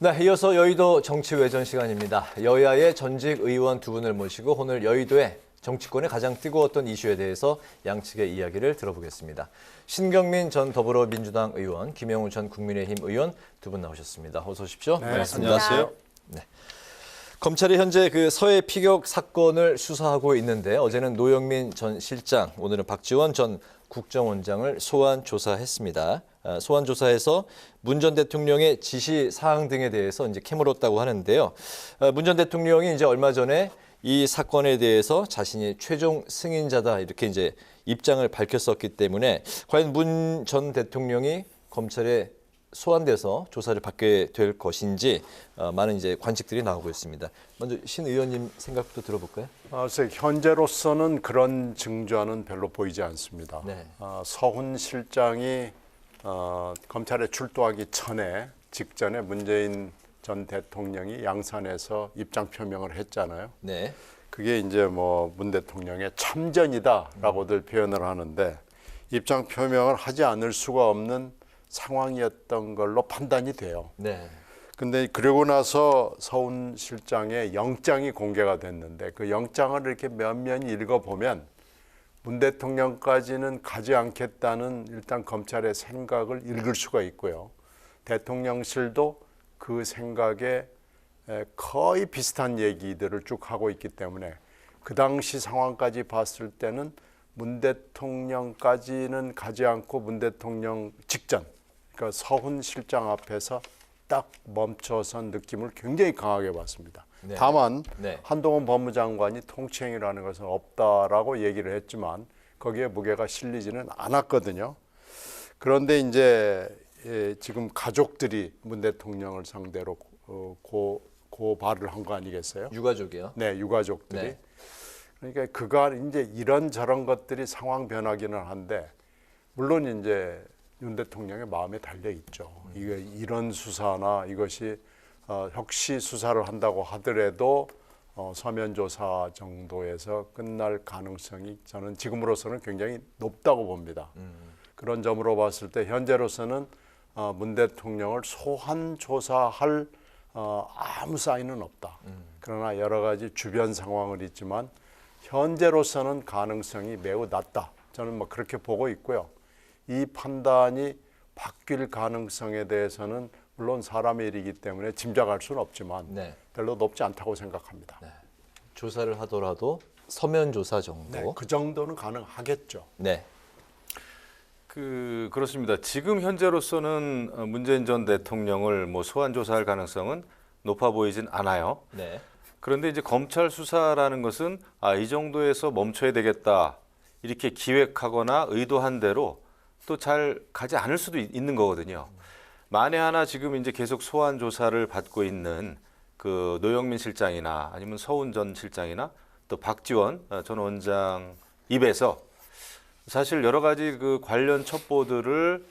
네, 이어서 여의도 정치외전 시간입니다. 여야의 전직 의원 두 분을 모시고 오늘 여의도의 정치권의 가장 뜨거웠던 이슈에 대해서 양측의 이야기를 들어보겠습니다. 신경민 전 더불어민주당 의원, 김영우 전 국민의힘 의원 두 분 나오셨습니다. 어서 오십시오. 네, 안녕하세요. 네. 검찰이 현재 그 서해 피격 사건을 수사하고 있는데 어제는 노영민 전 실장, 오늘은 박지원 전 국정원장을 소환 조사했습니다. 소환 조사에서 문 전 대통령의 지시 사항 등에 대해서 이제 캐물었다고 하는데요. 문 전 대통령이 이제 얼마 전에 이 사건에 대해서 자신이 최종 승인자다 이렇게 이제 입장을 밝혔었기 때문에 과연 문 전 대통령이 검찰에 소환돼서 조사를 받게 될 것인지 많은 이제 관측들이 나오고 있습니다. 먼저 신 의원님 생각부터 들어볼까요? 현재로서는 그런 증조는 별로 보이지 않습니다. 네. 서훈 실장이 검찰에 출두하기 직전에 문재인 전 대통령이 양산에서 입장 표명을 했잖아요. 네. 그게 이제 뭐 문 대통령의 참전이다라고들 표현을 하는데 입장 표명을 하지 않을 수가 없는 상황이었던 걸로 판단이 돼요. 네. 근데 그러고 나서 서훈 실장의 영장이 공개가 됐는데 그 영장을 이렇게 면면히 읽어보면 문 대통령까지는 가지 않겠다는 일단 검찰의 생각을 읽을 수가 있고요. 대통령실도 그 생각에 거의 비슷한 얘기들을 쭉 하고 있기 때문에 그 당시 상황까지 봤을 때는 문 대통령까지는 가지 않고 문 대통령 직전, 그러니까 서훈 실장 앞에서 딱 멈춰선 느낌을 굉장히 강하게 받습니다. 네. 다만 네. 한동훈 법무장관이 통치행위라는 것은 없다라고 얘기를 했지만 거기에 무게가 실리지는 않았거든요. 그런데 이제 지금 가족들이 문 대통령을 상대로 고발을 한 거 아니겠어요? 유가족이요. 네, 유가족들이. 네. 그러니까 그간 이제 이런저런 것들이 상황 변하기는 한데 물론 이제 윤 대통령의 마음에 달려 있죠. 이게 이런 수사나 이것이 혹시 수사를 한다고 하더라도 서면 조사 정도에서 끝날 가능성이 저는 지금으로서는 굉장히 높다고 봅니다. 그런 점으로 봤을 때 현재로서는 문 대통령을 소환 조사할 아무 사인은 없다. 그러나 여러 가지 주변 상황은 있지만 현재로서는 가능성이 매우 낮다. 저는 뭐 그렇게 보고 있고요. 이 판단이 바뀔 가능성에 대해서는 물론 사람의 일이기 때문에 짐작할 수는 없지만 네. 별로 높지 않다고 생각합니다. 네. 조사를 하더라도 서면 조사 정도. 네, 그 정도는 가능하겠죠. 네. 그렇습니다. 지금 현재로서는 문재인 전 대통령을 뭐 소환 조사할 가능성은 높아 보이진 않아요. 네. 그런데 이제 검찰 수사라는 것은 이 정도에서 멈춰야 되겠다 이렇게 기획하거나 의도한 대로 또 잘 가지 않을 수도 있는 거거든요. 만에 하나 지금 이제 계속 소환 조사를 받고 있는 그 노영민 실장이나 아니면 서훈 전 실장이나 또 박지원 전 원장 입에서 사실 여러 가지 그 관련 첩보들을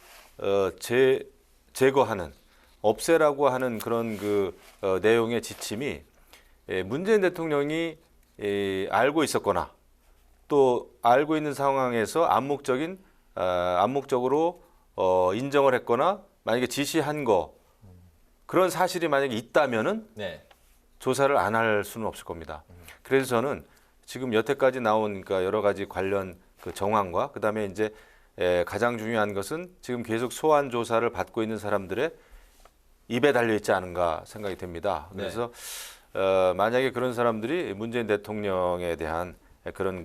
제거하는 없애라고 하는 그런 그 내용의 지침이 문재인 대통령이 알고 있었거나 또 알고 있는 상황에서 암묵적으로 인정을 했거나 만약에 지시한 거 그런 사실이 만약에 있다면은 네. 조사를 안 할 수는 없을 겁니다. 그래서 저는 지금 여태까지 나온 그러니까 여러 가지 관련 그 정황과 그다음에 이제 가장 중요한 것은 지금 계속 소환 조사를 받고 있는 사람들의 입에 달려 있지 않은가 생각이 됩니다. 그래서 만약에 그런 사람들이 문재인 대통령에 대한 그런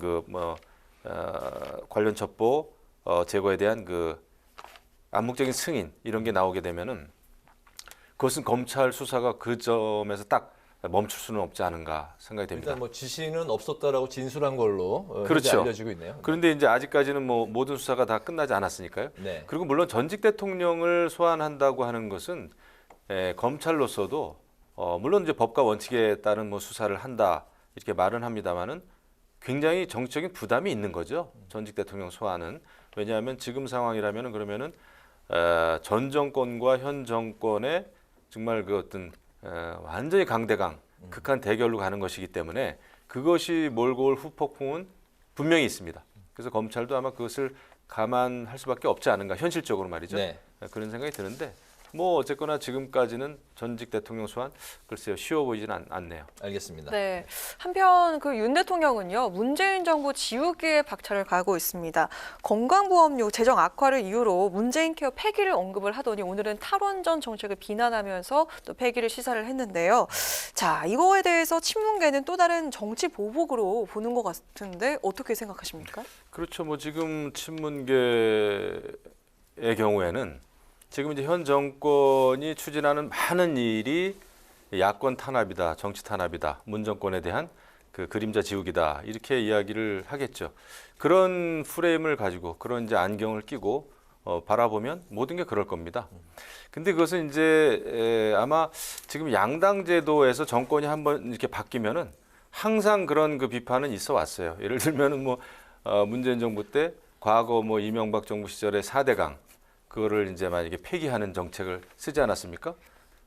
관련 첩보 제거에 대한 그 암묵적인 승인 이런 게 나오게 되면은 그것은 검찰 수사가 그 점에서 딱 멈출 수는 없지 않은가 생각이 됩니다. 일단 뭐 지시는 없었다라고 진술한 걸로 현재 그렇죠. 알려지고 있네요. 그런데 이제 아직까지는 뭐 모든 수사가 다 끝나지 않았으니까요. 네. 그리고 물론 전직 대통령을 소환한다고 하는 것은 검찰로서도 물론 이제 법과 원칙에 따른 뭐 수사를 한다 이렇게 말은 합니다만은 굉장히 정치적인 부담이 있는 거죠. 전직 대통령 소환은. 왜냐하면 지금 상황이라면은 그러면은 전 정권과 현 정권의 정말 그 어떤 완전히 강대강 극한 대결로 가는 것이기 때문에 그것이 몰고 올 후폭풍은 분명히 있습니다. 그래서 검찰도 아마 그것을 감안할 수밖에 없지 않은가 현실적으로 말이죠. 네. 그런 생각이 드는데 뭐 어쨌거나 지금까지는 전직 대통령 소환 글쎄요 쉬워 보이지는 않네요. 알겠습니다. 네. 한편 그 윤 대통령은요, 문재인 정부 지우기에 박차를 가하고 있습니다. 건강보험료 재정 악화를 이유로 문재인 케어 폐기를 언급을 하더니 오늘은 탈원전 정책을 비난하면서 또 폐기를 시사를 했는데요. 자, 이거에 대해서 친문계는 또 다른 정치 보복으로 보는 것 같은데 어떻게 생각하십니까? 그렇죠. 뭐 지금 친문계의 경우에는 지금 이제 현 정권이 추진하는 많은 일이 야권 탄압이다, 정치 탄압이다, 문 정권에 대한 그 그림자 지우기다 이렇게 이야기를 하겠죠. 그런 프레임을 가지고 그런 이제 안경을 끼고 바라보면 모든 게 그럴 겁니다. 근데 그것은 이제 아마 지금 양당 제도에서 정권이 한번 이렇게 바뀌면은 항상 그런 그 비판은 있어 왔어요. 예를 들면은 뭐 문재인 정부 때 과거 뭐 이명박 정부 시절에 4대강 그거를 이제 만약에 폐기하는 정책을 쓰지 않았습니까?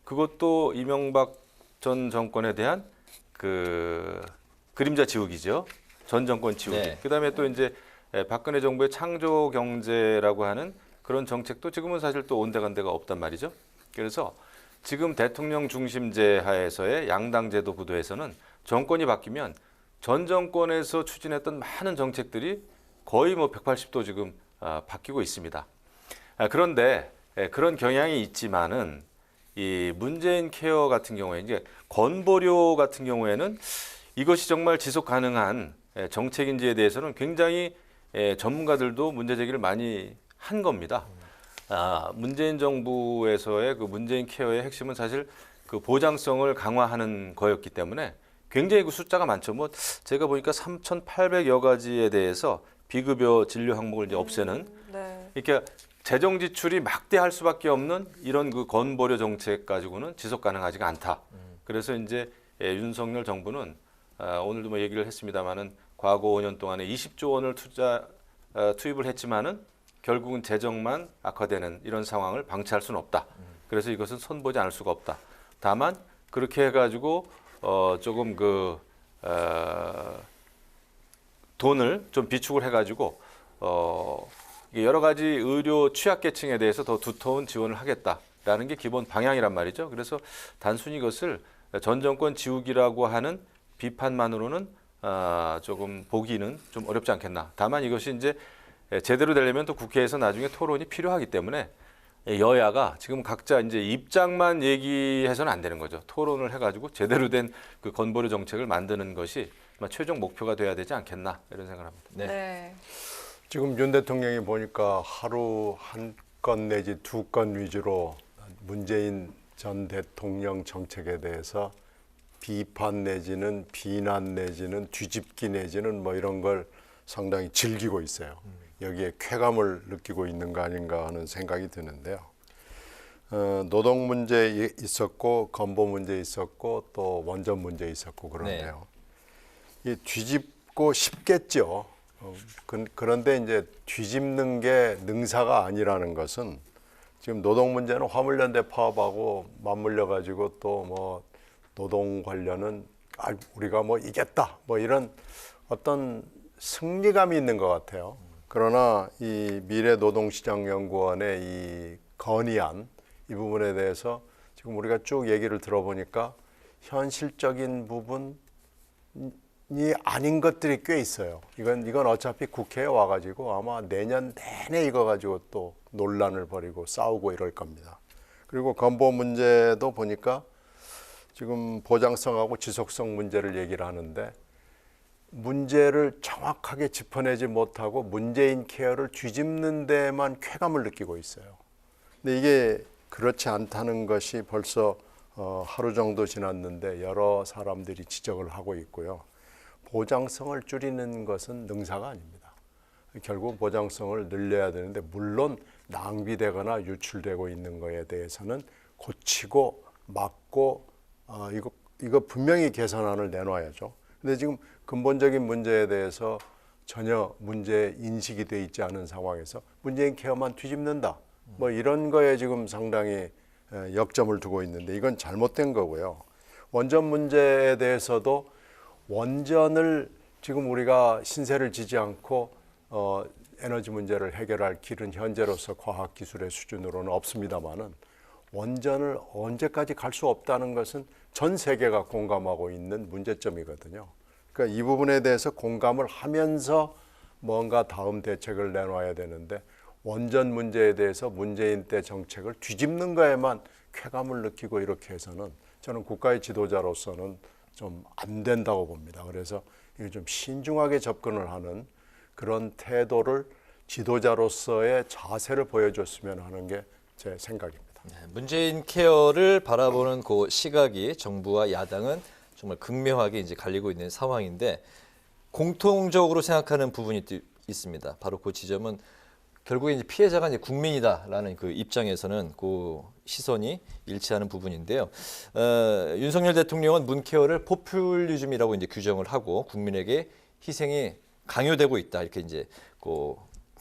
그것도 이명박 전 정권에 대한 그 그림자 지우기죠. 전 정권 지우기. 네. 그다음에 또 이제 박근혜 정부의 창조 경제라고 하는 그런 정책도 지금은 사실 또 온데간데가 없단 말이죠. 그래서 지금 대통령 중심제 하에서의 양당 제도 구도에서는 정권이 바뀌면 전 정권에서 추진했던 많은 정책들이 거의 뭐 180도 지금 바뀌고 있습니다. 그런데 그런 경향이 있지만은 이 문재인 케어 같은 경우에 이제 건보료 같은 경우에는 이것이 정말 지속 가능한 정책인지에 대해서는 굉장히 전문가들도 문제 제기를 많이 한 겁니다. 문재인 정부에서의 그 문재인 케어의 핵심은 사실 그 보장성을 강화하는 거였기 때문에 굉장히 그 숫자가 많죠. 뭐 제가 보니까 3,800여 가지에 대해서 비급여 진료 항목을 이제 없애는 네. 이렇게 재정 지출이 막대할 수밖에 없는 이런 그 건보료 정책 가지고는 지속 가능하지가 않다. 그래서 이제 윤석열 정부는 오늘도 뭐 얘기를 했습니다마는 과거 5년 동안에 20조 원을 투입을 했지만은 결국은 재정만 악화되는 이런 상황을 방치할 수는 없다. 그래서 이것은 손보지 않을 수가 없다. 다만 그렇게 해가지고 조금 그 돈을 좀 비축을 해가지고 여러 가지 의료 취약계층에 대해서 더 두터운 지원을 하겠다라는 게 기본 방향이란 말이죠. 그래서 단순히 이것을 전 정권 지우기라고 하는 비판만으로는 조금 보기는 좀 어렵지 않겠나. 다만 이것이 이제 제대로 되려면 또 국회에서 나중에 토론이 필요하기 때문에 여야가 지금 각자 이제 입장만 얘기해서는 안 되는 거죠. 토론을 해가지고 제대로 된 그 건보료 정책을 만드는 것이 아마 최종 목표가 돼야 되지 않겠나 이런 생각을 합니다. 네. 네. 지금 윤 대통령이 보니까 하루 한 건 내지 2건 위주로 문재인 전 대통령 정책에 대해서 비판 내지는 비난 내지는 뒤집기 내지는 뭐 이런 걸 상당히 즐기고 있어요. 여기에 쾌감을 느끼고 있는 거 아닌가 하는 생각이 드는데요. 노동 문제 있었고 건보 문제 있었고 또 원전 문제 있었고 그런데요. 이 뒤집고 싶겠죠. 그런데 이제 뒤집는 게 능사가 아니라는 것은 지금 노동 문제는 화물연대 파업하고 맞물려 가지고 또 뭐 노동 관련은 우리가 뭐 이겼다 뭐 이런 어떤 승리감이 있는 것 같아요. 그러나 이 미래노동시장연구원의 이 건의안 이 부분에 대해서 지금 우리가 쭉 얘기를 들어보니까 현실적인 부분이 아닌 것들이 꽤 있어요. 이건 어차피 국회에 와가지고 아마 내년 내내 이거 가지고 또 논란을 벌이고 싸우고 이럴 겁니다. 그리고 건보 문제도 보니까 지금 보장성하고 지속성 문제를 얘기를 하는데 문제를 정확하게 짚어내지 못하고 문재인 케어를 뒤집는 데만 쾌감을 느끼고 있어요. 근데 이게 그렇지 않다는 것이 벌써 하루 정도 지났는데 여러 사람들이 지적을 하고 있고요. 보장성을 줄이는 것은 능사가 아닙니다. 결국 보장성을 늘려야 되는데 물론 낭비되거나 유출되고 있는 것에 대해서는 고치고 막고 이거 분명히 개선안을 내놔야죠. 근데 지금 근본적인 문제에 대해서 전혀 문제 인식이 돼 있지 않은 상황에서 문재인 케어만 뒤집는다. 뭐 이런 거에 지금 상당히 역점을 두고 있는데 이건 잘못된 거고요. 원전 문제에 대해서도 원전을 지금 우리가 신세를 지지 않고 에너지 문제를 해결할 길은 현재로서 과학기술의 수준으로는 없습니다만은 원전을 언제까지 갈 수 없다는 것은 전 세계가 공감하고 있는 문제점이거든요. 그러니까 이 부분에 대해서 공감을 하면서 뭔가 다음 대책을 내놔야 되는데 원전 문제에 대해서 문재인 때 정책을 뒤집는 거에만 쾌감을 느끼고 이렇게 해서는 저는 국가의 지도자로서는 좀 안 된다고 봅니다. 그래서 이거 좀 신중하게 접근을 하는 그런 태도를 지도자로서의 자세를 보여줬으면 하는 게 제 생각입니다. 문재인 케어를 바라보는 그 시각이 정부와 야당은 정말 극명하게 이제 갈리고 있는 상황인데 공통적으로 생각하는 부분이 또 있습니다. 바로 그 지점은 결국에 이제 피해자가 이제 국민이다라는 그 입장에서는 그 시선이 일치하는 부분인데요. 윤석열 대통령은 문케어를 포퓰리즘이라고 이제 규정을 하고 국민에게 희생이 강요되고 있다 이렇게 이제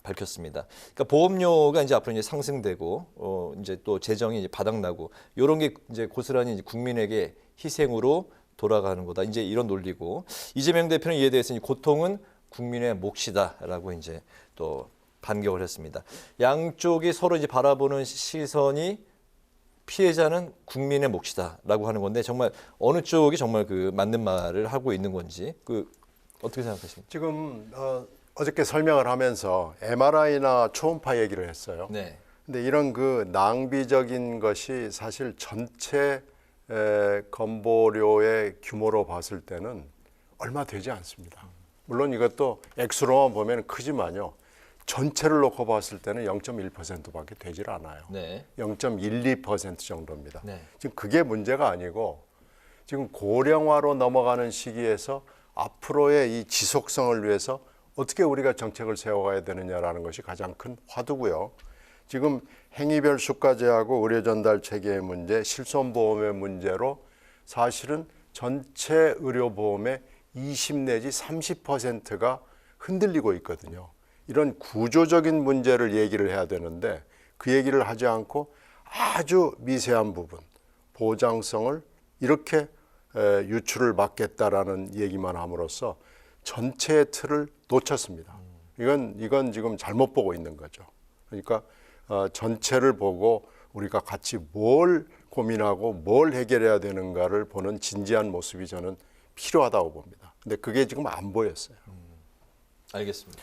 밝혔습니다. 그러니까 보험료가 이제 앞으로 이제 상승되고 이제 또 재정이 이제 바닥나고 이런 게 이제 고스란히 이제 국민에게 희생으로 돌아가는 거다. 이제 이런 논리고 이재명 대표는 이에 대해서 고통은 국민의 몫이다라고 이제 또 반격을 했습니다. 양쪽이 서로 이제 바라보는 시선이 피해자는 국민의 몫이다라고 하는 건데 정말 어느 쪽이 정말 그 맞는 말을 하고 있는 건지 어떻게 생각하십니까? 지금 어저께 설명을 하면서 MRI나 초음파 얘기를 했어요. 네. 근데 이런 그 낭비적인 것이 사실 전체 건보료의 규모로 봤을 때는 얼마 되지 않습니다. 물론 이것도 액수로만 보면 크지만요. 전체를 놓고 봤을 때는 0.1%밖에 되질 않아요. 네. 0.12% 정도입니다. 네. 지금 그게 문제가 아니고 지금 고령화로 넘어가는 시기에서 앞으로의 이 지속성을 위해서 어떻게 우리가 정책을 세워가야 되느냐라는 것이 가장 큰 화두고요. 지금 행위별 수가제하고 의료 전달 체계의 문제, 실손보험의 문제로 사실은 전체 의료보험의 20 내지 30%가 흔들리고 있거든요. 이런 구조적인 문제를 얘기를 해야 되는데 그 얘기를 하지 않고 아주 미세한 부분, 보장성을 이렇게 유출을 막겠다라는 얘기만 함으로써 전체의 틀을 놓쳤습니다. 이건 지금 잘못 보고 있는 거죠. 그러니까 전체를 보고 우리가 같이 뭘 고민하고 뭘 해결해야 되는가를 보는 진지한 모습이 저는 필요하다고 봅니다. 근데 그게 지금 안 보였어요. 알겠습니다.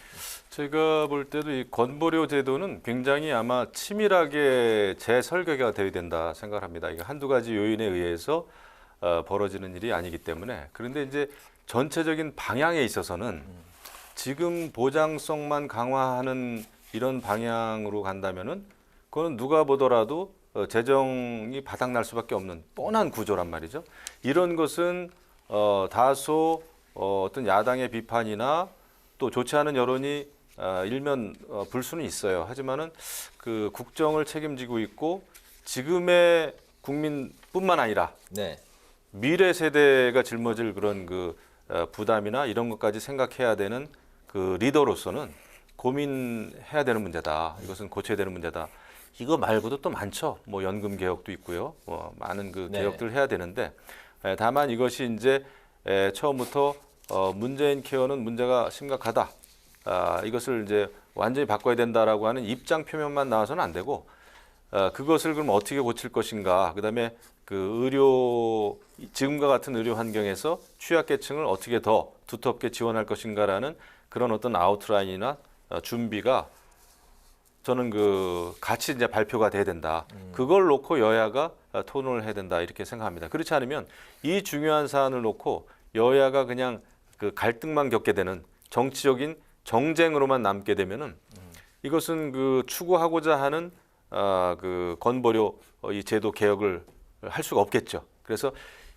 제가 볼 때도 이 건보료 제도는 굉장히 아마 치밀하게 재설계가 되어야 된다 생각합니다. 이게 한두 가지 요인에 의해서 벌어지는 일이 아니기 때문에. 그런데 이제 전체적인 방향에 있어서는 지금 보장성만 강화하는 이런 방향으로 간다면은 그건 누가 보더라도 재정이 바닥날 수밖에 없는 뻔한 구조란 말이죠. 이런 것은 다소 어떤 야당의 비판이나 또 좋지 않은 여론이 일면 불 수는 있어요. 하지만은 그 국정을 책임지고 있고 지금의 국민뿐만 아니라 네. 미래 세대가 짊어질 그런 그 부담이나 이런 것까지 생각해야 되는 그 리더로서는 고민해야 되는 문제다. 이것은 고쳐야 되는 문제다. 이거 말고도 또 많죠. 뭐 연금 개혁도 있고요. 많은 그 네. 개혁들을 해야 되는데 다만 이것이 이제 처음부터 문재인 케어는 문제가 심각하다. 이것을 이제 완전히 바꿔야 된다라고 하는 입장 표명만 나와서는 안 되고 그것을 그럼 어떻게 고칠 것인가. 그다음에 그 의료 지금과 같은 의료 환경에서 취약계층을 어떻게 더 두텁게 지원할 것인가라는 그런 어떤 아웃라인이나 준비가 저는 그 같이 이제 발표가 돼야 된다. 그걸 놓고 여야가 토론을 해야 된다 이렇게 생각합니다. 그렇지 않으면 이 중요한 사안을 놓고 여야가 그냥 그 갈등만 겪게 되는 정치적인 정쟁으로만 남게 되면은 이것은 그 추구하고자 하는 그 건보료 이 제도 개혁을 할 수가 없겠죠. 그래서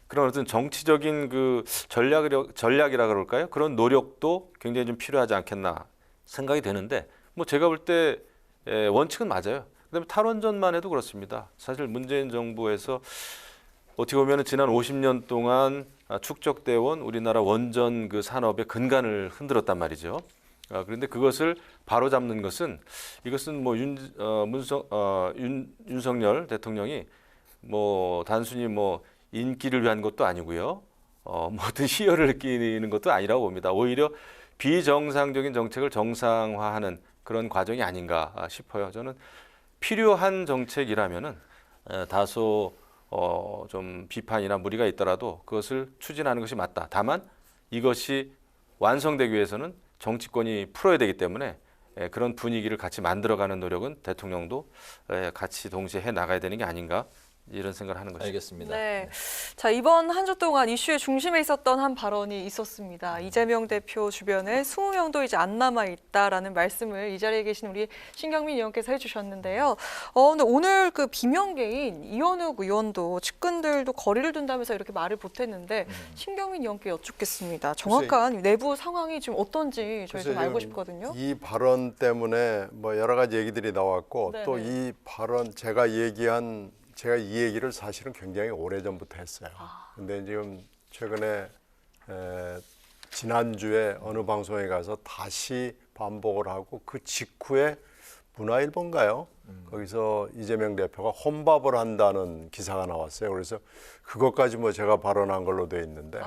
그런 어떤 정치적인 그 전략이라 그럴까요? 그런 노력도 굉장히 좀 필요하지 않겠나 생각이 되는데 뭐 제가 볼 때 원칙은 맞아요. 그다음에 탈원전만 해도 그렇습니다. 사실 문재인 정부에서 어떻게 보면 지난 50년 동안 축적되어 온 우리나라 원전 그 산업의 근간을 흔들었단 말이죠. 그런데 그것을 바로잡는 것은 이것은 뭐 윤석열 대통령이 뭐 단순히 뭐 인기를 위한 것도 아니고요. 뭐 어떤 희열을 느끼는 것도 아니라고 봅니다. 오히려 비정상적인 정책을 정상화하는 그런 과정이 아닌가 싶어요. 저는 필요한 정책이라면은 다소 좀 비판이나 무리가 있더라도 그것을 추진하는 것이 맞다. 다만 이것이 완성되기 위해서는 정치권이 풀어야 되기 때문에 그런 분위기를 같이 만들어가는 노력은 대통령도 같이 동시에 해 나가야 되는 게 아닌가 이런 생각을 하는 것입니다. 알겠습니다. 네. 자, 이번 한 주 동안 이슈의 중심에 있었던 한 발언이 있었습니다. 이재명 대표 주변에 20명도 이제 안 남아 있다라는 말씀을 이 자리에 계신 우리 신경민 의원께서 해주셨는데요. 근데 오늘 그 비명계인 이현욱 의원도 측근들도 거리를 둔다면서 이렇게 말을 보탰는데 신경민 의원께 여쭙겠습니다. 정확한 내부 상황이 지금 어떤지 저희 좀 알고 싶거든요. 이 발언 때문에 뭐 여러 가지 얘기들이 나왔고 네네. 또 이 발언 제가 이 얘기를 사실은 굉장히 오래전부터 했어요. 근데 지금 최근에 지난주에 어느 방송에 가서 다시 반복을 하고 그 직후에 문화일보인가요? 거기서 이재명 대표가 혼밥을 한다는 기사가 나왔어요. 그래서 그것까지 뭐 제가 발언한 걸로 돼 있는데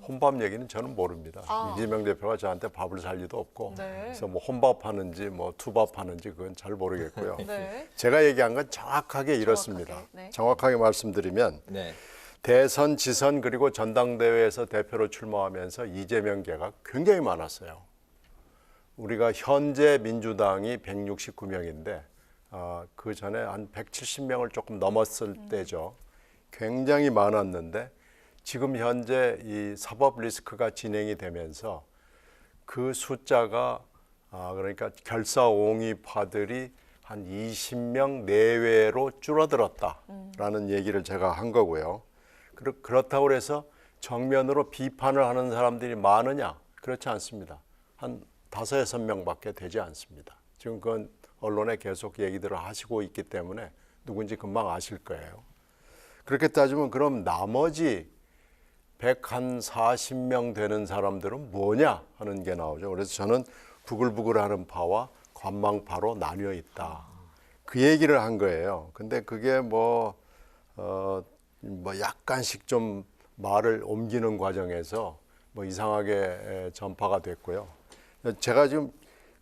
혼밥 얘기는 저는 모릅니다. 이재명 대표가 저한테 밥을 살 리도 없고 네. 그래서 뭐 혼밥하는지 뭐 투밥하는지 그건 잘 모르겠고요. 네. 제가 얘기한 건 정확하게 이렇습니다. 네. 정확하게 말씀드리면 네. 대선, 지선 그리고 전당대회에서 대표로 출마하면서 이재명계가 굉장히 많았어요. 우리가 현재 민주당이 169명인데 그 전에 한 170명을 조금 넘었을 때죠. 굉장히 많았는데 지금 현재 이 사법 리스크가 진행이 되면서 그 숫자가 그러니까 결사옹위파들이 한 20명 내외로 줄어들었다라는 얘기를 제가 한 거고요. 그렇다고 해서 정면으로 비판을 하는 사람들이 많으냐? 그렇지 않습니다. 한 5-6명밖에 되지 않습니다. 지금 그건 언론에 계속 얘기들을 하시고 있기 때문에 누군지 금방 아실 거예요. 그렇게 따지면 그럼 나머지 140명 되는 사람들은 뭐냐 하는 게 나오죠. 그래서 저는 부글부글하는 파와 관망파로 나뉘어 있다. 그 얘기를 한 거예요. 근데 그게 뭐 약간씩 좀 말을 옮기는 과정에서 뭐 이상하게 전파가 됐고요. 제가 지금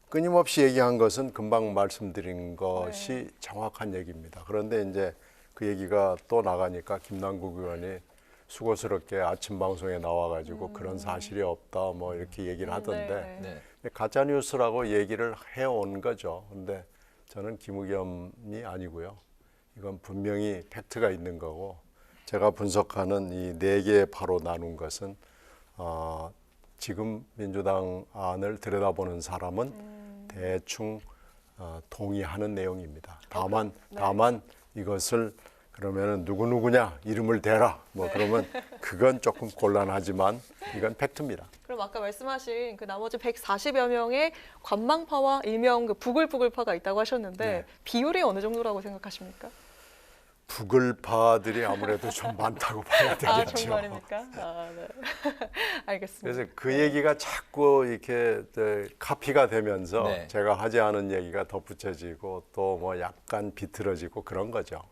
끊임없이 얘기한 것은 금방 말씀드린 것이 정확한 얘기입니다. 그런데 이제 그 얘기가 또 나가니까 김남국 의원이 수고스럽게 아침 방송에 나와가지고 그런 사실이 없다 뭐 이렇게 얘기를 하던데 네. 가짜 뉴스라고 얘기를 해온 거죠. 근데 저는 김의겸이 아니고요. 이건 분명히 팩트가 있는 거고 제가 분석하는 이 4개의 파로 나눈 것은 지금 민주당 안을 들여다보는 사람은 대충 동의하는 내용입니다. 다만 이것을 그러면은 누구냐 이름을 대라 뭐 그러면 그건 조금 곤란하지만 이건 팩트입니다. 그럼 아까 말씀하신 그 나머지 140여 명의 관망파와 일명 그 부글부글파가 있다고 하셨는데 비율이 어느 정도라고 생각하십니까? 부글파들이 아무래도 좀 많다고 봐야 되겠죠. 정말입니까? 네. 알겠습니다. 그래서 그 얘기가 자꾸 이렇게 카피가 되면서 네. 제가 하지 않은 얘기가 덧붙여지고 또 뭐 약간 비틀어지고 그런 거죠.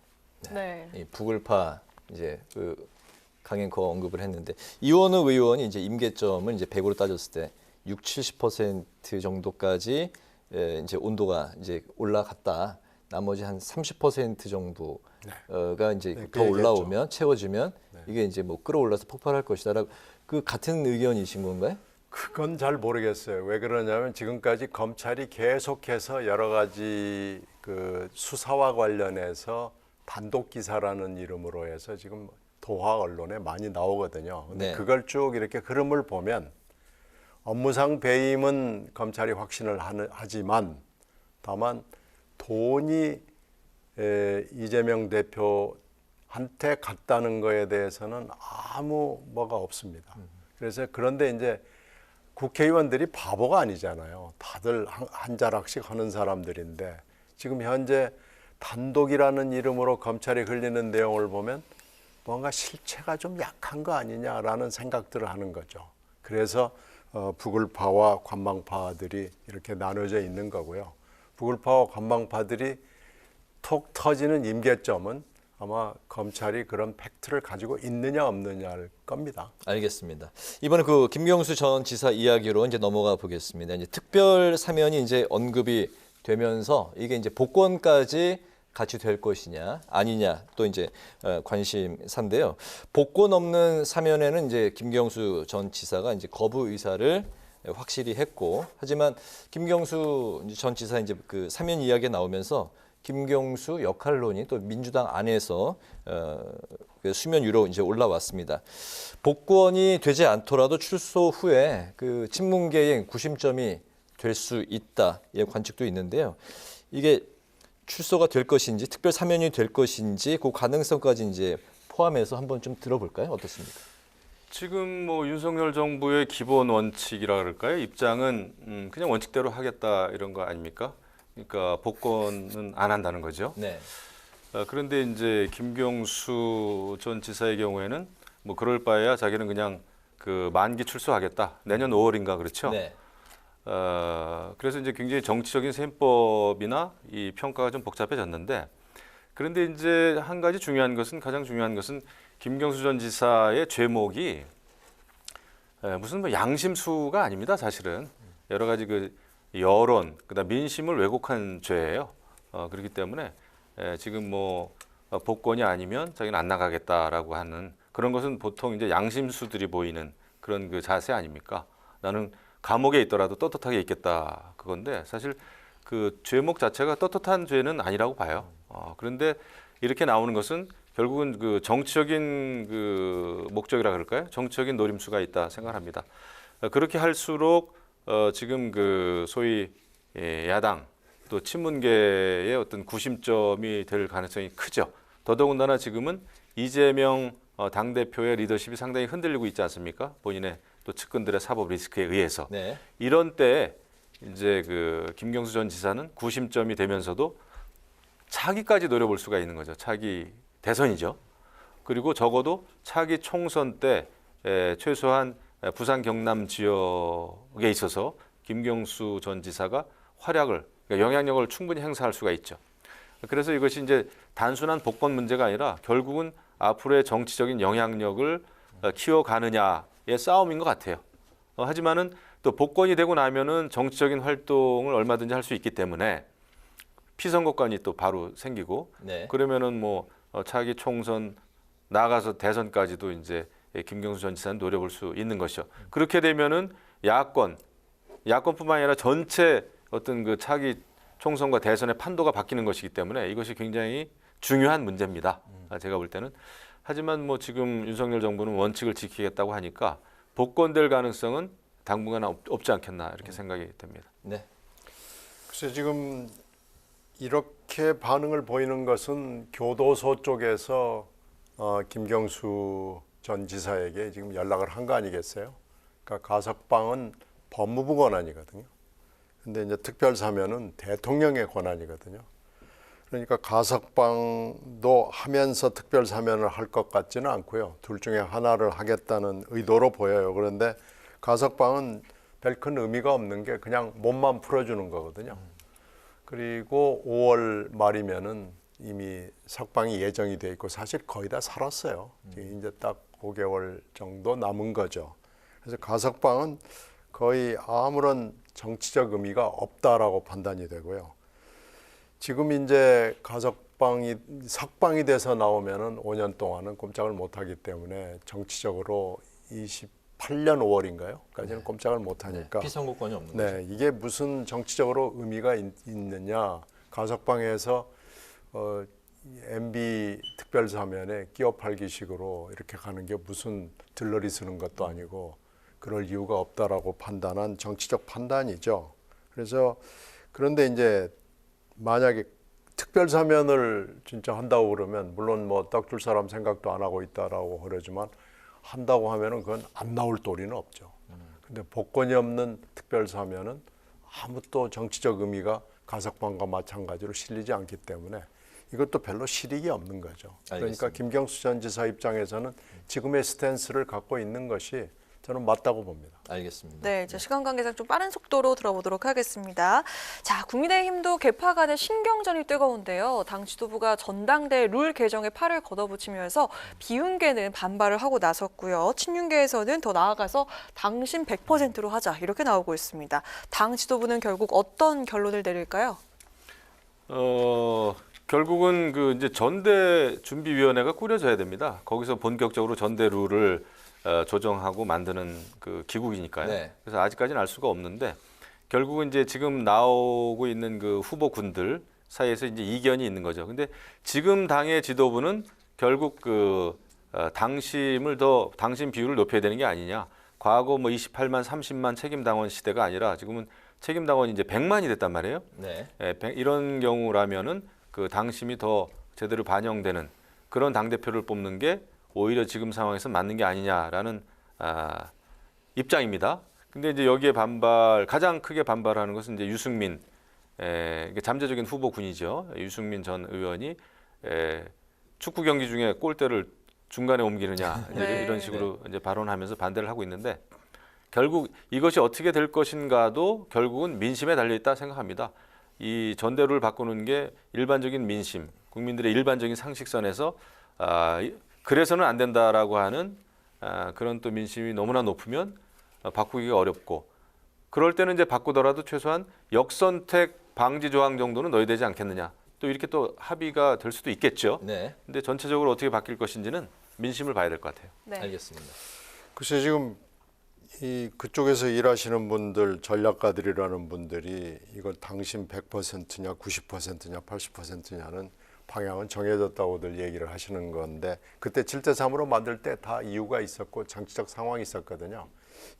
네. 이 부글파 이제 그 강앵커 언급을 했는데 이원욱 의원이 이제 임계점을 이제 100으로 따졌을 때 60-70% 정도까지 이제 온도가 이제 올라갔다. 나머지 한 30% 정도가 이제 네, 더 그 올라오면 채워지면 이게 이제 뭐 끌어올라서 폭발할 것이다라고 그 같은 의견이신 건가요? 그건 잘 모르겠어요. 왜 그러냐면 지금까지 검찰이 계속해서 여러 가지 그 수사와 관련해서 단독 기사라는 이름으로 해서 지금 도화 언론에 많이 나오거든요. 근데 네. 그걸 쭉 이렇게 흐름을 보면 업무상 배임은 검찰이 확신을 하지만 다만 돈이 이재명 대표한테 갔다는 거에 대해서는 아무 뭐가 없습니다. 그래서 그런데 이제 국회의원들이 바보가 아니잖아요. 다들 한 자락씩 하는 사람들인데 지금 현재 단독이라는 이름으로 검찰이 흘리는 내용을 보면 뭔가 실체가 좀 약한 거 아니냐라는 생각들을 하는 거죠. 그래서 부글파와 관망파들이 이렇게 나눠져 있는 거고요. 부글파와 관망파들이 톡 터지는 임계점은 아마 검찰이 그런 팩트를 가지고 있느냐 없느냐일 겁니다. 알겠습니다. 이번에 그 김경수 전 지사 이야기로 이제 넘어가 보겠습니다. 이제 특별 사면이 이제 언급이 되면서 이게 이제 복권까지 같이 될 것이냐 아니냐 또 이제 관심사인데요. 복권 없는 사면에는 이제 김경수 전 지사가 이제 거부 의사를 확실히 했고, 하지만 김경수 전 지사 이제 그 사면 이야기가 나오면서 김경수 역할론이 또 민주당 안에서 그 수면 위로 이제 올라왔습니다. 복권이 되지 않더라도 출소 후에 그 친문계의 구심점이 될 수 있다, 이 관측도 있는데요. 이게 출소가 될 것인지 특별 사면이 될 것인지 그 가능성까지 이제 포함해서 한번 좀 들어볼까요? 어떻습니까? 지금 뭐 윤석열 정부의 기본 원칙이라 그럴까요? 입장은 그냥 원칙대로 하겠다 이런 거 아닙니까? 그러니까 복권은 안 한다는 거죠. 네. 그런데 이제 김경수 전 지사의 경우에는 뭐 그럴 바에야 자기는 그냥 그 만기 출소하겠다. 내년 5월인가 그렇죠? 네. 그래서 이제 굉장히 정치적인 셈법이나 이 평가가 좀 복잡해졌는데, 그런데 이제 한 가지 가장 중요한 것은 김경수 전 지사의 죄목이 무슨 뭐 양심수가 아닙니다. 사실은 여러 가지 그 여론, 그다음 민심을 왜곡한 죄예요. 그렇기 때문에 지금 뭐 복권이 아니면 자기는 안 나가겠다라고 하는 그런 것은 보통 이제 양심수들이 보이는 그런 그 자세 아닙니까? 나는 감옥에 있더라도 떳떳하게 있겠다, 그건데 사실 그 죄목 자체가 떳떳한 죄는 아니라고 봐요. 그런데 이렇게 나오는 것은 결국은 그 정치적인 그 목적이라 그럴까요? 정치적인 노림수가 있다 생각합니다. 그렇게 할수록 지금 그 소위 야당 또 친문계의 어떤 구심점이 될 가능성이 크죠. 더더군다나 지금은 이재명 당대표의 리더십이 상당히 흔들리고 있지 않습니까? 본인의 또 측근들의 사법 리스크에 의해서. 네. 이런 때 이제 그 김경수 전 지사는 구심점이 되면서도 차기까지 노려볼 수가 있는 거죠. 차기 대선이죠. 그리고 적어도 차기 총선 때 최소한 부산 경남 지역에 있어서 김경수 전 지사가 활약을, 그러니까 영향력을 충분히 행사할 수가 있죠. 그래서 이것이 이제 단순한 복권 문제가 아니라 결국은 앞으로의 정치적인 영향력을 키워가느냐의 싸움인 것 같아요. 하지만은 또 복권이 되고 나면은 정치적인 활동을 얼마든지 할 수 있기 때문에 피선거권이 또 바로 생기고, 네. 그러면은 뭐 차기 총선 나가서 대선까지도 이제 김경수 전 지사는 노려볼 수 있는 것이죠. 그렇게 되면은 야권뿐만 아니라 전체 어떤 그 차기 총선과 대선의 판도가 바뀌는 것이기 때문에 이것이 굉장히 중요한 문제입니다. 제가 볼 때는. 하지만 뭐 지금 윤석열 정부는 원칙을 지키겠다고 하니까 복권될 가능성은 당분간 없지 않겠나 이렇게 생각이 됩니다. 네. 글쎄 지금 이렇게 반응을 보이는 것은 교도소 쪽에서 김경수 전 지사에게 지금 연락을 한 거 아니겠어요? 그러니까 가석방은 법무부 권한이거든요. 근데 이제 특별 사면은 대통령의 권한이거든요. 그러니까 가석방도 하면서 특별 사면을 할 것 같지는 않고요. 둘 중에 하나를 하겠다는 의도로 보여요. 그런데 가석방은 별 큰 의미가 없는 게 그냥 몸만 풀어주는 거거든요. 그리고 5월 말이면은 이미 석방이 예정이 돼 있고 사실 거의 다 살았어요. 이제 딱 5개월 정도 남은 거죠. 그래서 가석방은 거의 아무런 정치적 의미가 없다라고 판단이 되고요. 지금 이제 석방이 돼서 나오면은 5년 동안은 꼼짝을 못 하기 때문에 정치적으로 28년 5월인가요?까지는 꼼짝을 못 하니까. 피선거권이 없는 거죠. 네, 이게 무슨 정치적으로 의미가 있느냐? 가석방에서 MB 특별사면에 끼어 팔기식으로 이렇게 가는 게 무슨 들러리 쓰는 것도 아니고 그럴 이유가 없다라고 판단한 정치적 판단이죠. 그래서 그런데 이제 만약에 특별사면을 진짜 한다고 그러면 물론 뭐 딱 줄 사람 생각도 안 하고 있다라고 그러지만 한다고 하면은 그건 안 나올 도리는 없죠. 근데 복권이 없는 특별사면은 아무 또 정치적 의미가 가석방과 마찬가지로 실리지 않기 때문에 이것도 별로 실익이 없는 거죠. 그러니까 알겠습니다. 김경수 전 지사 입장에서는 지금의 스탠스를 갖고 있는 것이 저는 맞다고 봅니다. 알겠습니다. 네, 이제 시간 관계상 좀 빠른 속도로 들어보도록 하겠습니다. 자, 국민의힘도 개파 간의 신경전이 뜨거운데요. 당 지도부가 전당대 룰 개정에 팔을 걷어붙이면서 비윤계는 반발을 하고 나섰고요. 친윤계에서는 더 나아가서 당신 100%로 하자 이렇게 나오고 있습니다. 당 지도부는 결국 어떤 결론을 내릴까요? 결국은 그 이제 전대 준비위원회가 꾸려져야 됩니다. 거기서 본격적으로 전대 룰을 조정하고 만드는 그 기구이니까요. 네. 그래서 아직까지는 알 수가 없는데 결국은 이제 지금 나오고 있는 그 후보군들 사이에서 이제 이견이 있는 거죠. 근데 지금 당의 지도부는 결국 그 당심 비율을 높여야 되는 게 아니냐. 과거 뭐 28만, 30만 책임 당원 시대가 아니라 지금은 책임 당원이 이제 100만이 됐단 말이에요. 네. 이런 경우라면은 그 당심이 더 제대로 반영되는 그런 당 대표를 뽑는 게 오히려 지금 상황에서 맞는 게 아니냐라는 입장입니다. 근데 이제 여기에 가장 크게 반발하는 것은 이제 유승민 잠재적인 후보군이죠. 유승민 전 의원이 축구 경기 중에 골대를 중간에 옮기느냐 네. 이런 식으로 이제 발언하면서 반대를 하고 있는데 결국 이것이 어떻게 될 것인가도 결국은 민심에 달려 있다 생각합니다. 이 전대룰을 바꾸는 게 일반적인 민심, 국민들의 일반적인 상식선에서 그래서는 안 된다라고 하는 그런 또 민심이 너무나 높으면 바꾸기가 어렵고 그럴 때는 이제 바꾸더라도 최소한 역선택 방지 조항 정도는 넣어야 되지 않겠느냐. 또 이렇게 또 합의가 될 수도 있겠죠. 네. 근데 전체적으로 어떻게 바뀔 것인지는 민심을 봐야 될 것 같아요. 네. 알겠습니다. 글쎄 지금 그쪽에서 일하시는 분들, 전략가들이라는 분들이 이걸 당신 100%냐, 90%냐, 80%냐는 방향은 정해졌다고들 얘기를 하시는 건데 그때 7대3으로 만들 때 다 이유가 있었고 정치적 상황이 있었거든요.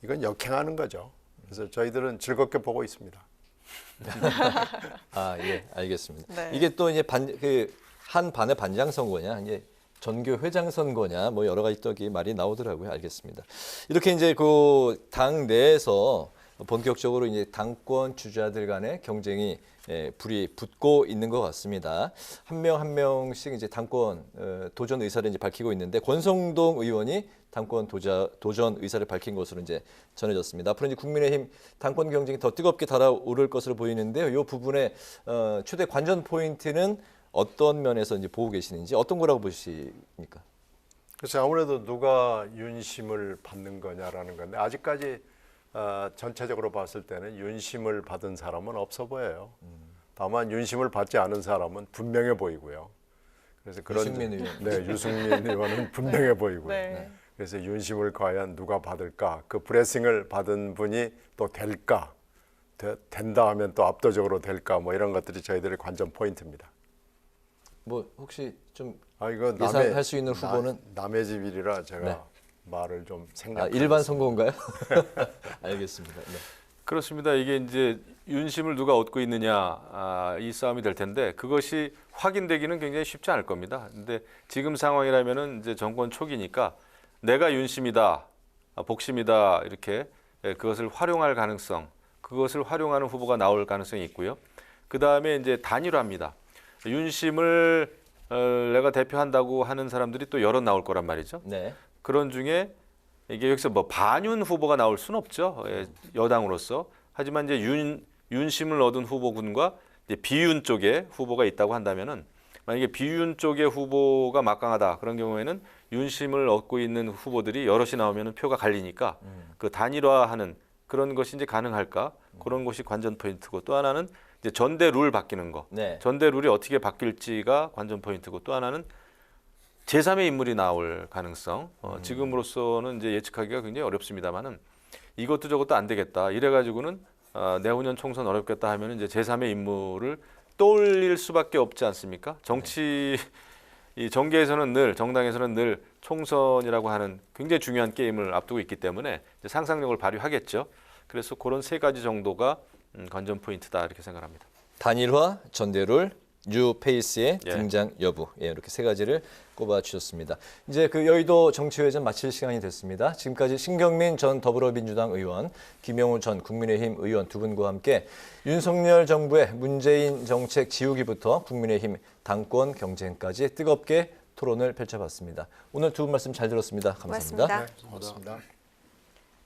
이건 역행하는 거죠. 그래서 저희들은 즐겁게 보고 있습니다. 예, 알겠습니다. 네. 이게 또 이제 한 반의 반장 선거냐, 이제 전교 회장 선거냐, 뭐 여러 가지 또 말이 나오더라고요. 알겠습니다. 이렇게 이제 그 당 내에서 본격적으로 이제 당권 주자들 간의 경쟁이 불이 붙고 있는 것 같습니다. 한 명 한 명씩 이제 당권 도전 의사를 이제 밝히고 있는데 권성동 의원이 당권 도전 의사를 밝힌 것으로 이제 전해졌습니다. 앞으로 이제 국민의힘 당권 경쟁이 더 뜨겁게 달아오를 것으로 보이는데요. 이 부분의 최대 관전 포인트는 어떤 면에서 이제 보고 계시는지 어떤 거라고 보십니까? 그래서 아무래도 누가 윤심을 받는 거냐라는 건데 아직까지 전체적으로 봤을 때는 윤심을 받은 사람은 없어 보여요. 다만 윤심을 받지 않은 사람은 분명해 보이고요. 그래서 유승민 의원. 네, 유승민 의원은 분명해 보이고요. 네. 그래서 윤심을 과연 누가 받을까? 그 브레싱을 받은 분이 또 될까? 된다 하면 또 압도적으로 될까? 뭐 이런 것들이 저희들의 관전 포인트입니다. 뭐 혹시 좀 이거 예상할 수 있는 후보는? 남의 집이라 제가 네. 말을 좀 생각. 일반 선거인가요? 알겠습니다. 네. 그렇습니다. 이게 이제 윤심을 누가 얻고 있느냐 이 싸움이 될 텐데 그것이 확인되기는 굉장히 쉽지 않을 겁니다. 근데 지금 상황이라면은 이제 정권 초기니까 내가 윤심이다, 복심이다 이렇게 그것을 활용할 가능성, 그것을 활용하는 후보가 나올 가능성이 있고요. 그 다음에 이제 단일화입니다. 윤심을 내가 대표한다고 하는 사람들이 또 여러 나올 거란 말이죠. 네. 그런 중에 이게 여기서 뭐 반윤 후보가 나올 수는 없죠. 여당으로서. 하지만 이제 윤심을 얻은 후보군과 이제 비윤 쪽에 후보가 있다고 한다면은 만약에 비윤 쪽의 후보가 막강하다 그런 경우에는 윤심을 얻고 있는 후보들이 여럿이 나오면은 표가 갈리니까 그 단일화하는 그런 것이 이제 가능할까? 그런 것이 관전 포인트고 또 하나는 이제 전대 룰 바뀌는 거. 네. 전대 룰이 어떻게 바뀔지가 관전 포인트고 또 하나는 제3의 인물이 나올 가능성. 지금으로서는 이제 예측하기가 굉장히 어렵습니다만은 이것도 저것도 안 되겠다. 이래가지고는 내후년 총선 어렵겠다 하면 이제 제3의 인물을 떠올릴 수밖에 없지 않습니까? 이 정계에서는 늘 정당에서는 늘 총선이라고 하는 굉장히 중요한 게임을 앞두고 있기 때문에 이제 상상력을 발휘하겠죠. 그래서 그런 세 가지 정도가 관전 포인트다 이렇게 생각합니다. 단일화, 전대룰, 뉴 페이스의 예. 등장 여부 이렇게 세 가지를 꼽아 주셨습니다. 이제 그 여의도 정치회전 마칠 시간이 됐습니다. 지금까지 신경민 전 더불어민주당 의원, 김영우 전 국민의힘 의원 두 분과 함께 윤석열 정부의 문재인 정책 지우기부터 국민의힘 당권 경쟁까지 뜨겁게 토론을 펼쳐봤습니다. 오늘 두 분 말씀 잘 들었습니다. 감사합니다. 고맙습니다. 고맙습니다.